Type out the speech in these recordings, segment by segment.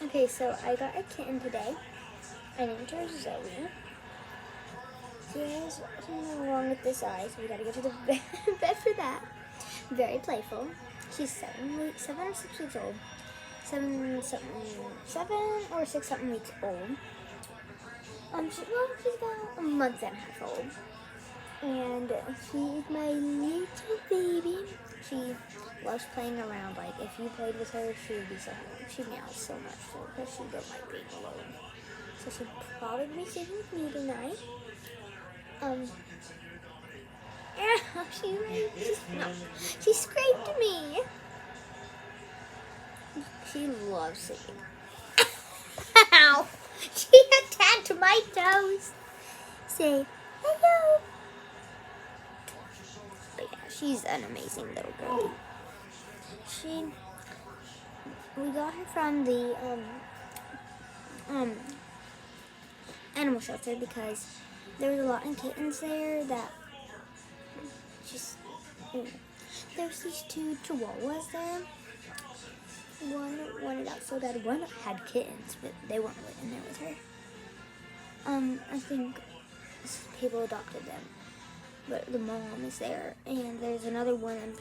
Okay, so I got a kitten today. I named her Zoe. She has something wrong with this eye, so we gotta go to the vet for that. Very playful. She's 7 or 6 weeks old. 7 or 6 something weeks old. She's about a month and a half old. And she's my little baby. She loves playing around. Like, if you played with her, she would be so happy. She meows so much because she don't like being alone. So she'd probably be sitting with me tonight. She scraped me. She loves sleeping. Ow! She attacked my toes. Say hello. But yeah, she's an amazing little girl. We got her from the animal shelter because there was a lot of kittens there that just, there's these 2 chihuahuas there. One wanted out so bad. One had kittens, but they weren't living there with her. I think people adopted them, but the mom is there, and there's another one. I'm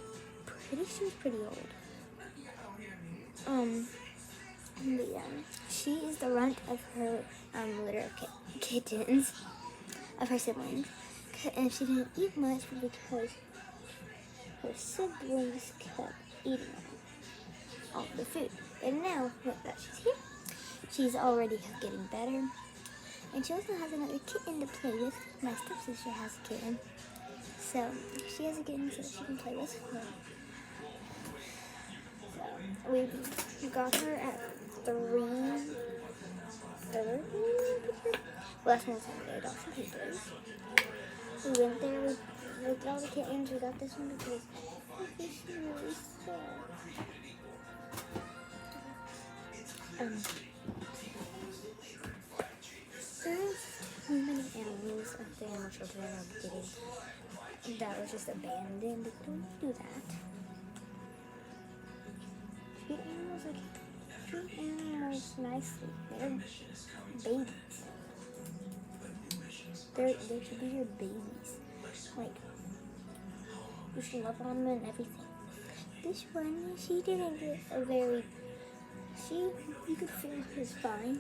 pretty sure she's pretty old. But yeah, she is the runt of her litter of kittens, of her siblings, and she didn't eat much because her siblings kept eating all the food. And now that she's here, she's already getting better. And she also has another kitten to play with. My stepsister has a kitten. So she has a kitten so she can play with. So we got her at 3:30. Last one was Saturday. I got some papers. We went there, we looked at all the kittens. We got this one because she's really sad. There's too many animals at the animal shelter that was just abandoned. Don't do that. Treat animals nicely. They're babies. They should be your babies. Like, you should love on them and everything. This one, she didn't get you could feel her is fine.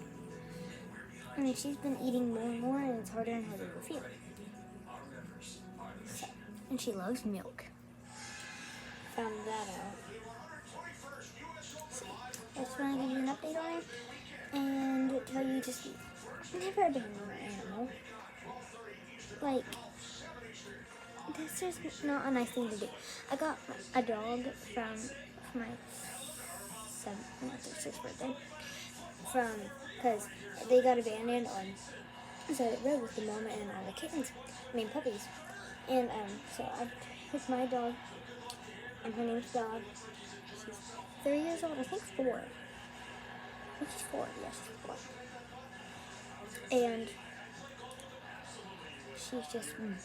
I mean, she's been eating more and more, and it's harder and harder to feel it. So, and she loves milk. Found that out. So, I just want to give you an update on her, and tell you just never abandon an animal. Like, that's just not a nice thing to do. I got a dog from my 6th birthday, because they got abandoned on the road with the mama and all the puppies. And so I took my dog, and her name's Dog. She's 3 years old, I think 4. I think she's 4, yes, she's 4. And she's just been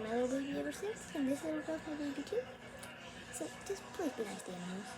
my little baby ever since, and this little girl's my baby too. So just please be nice to animals.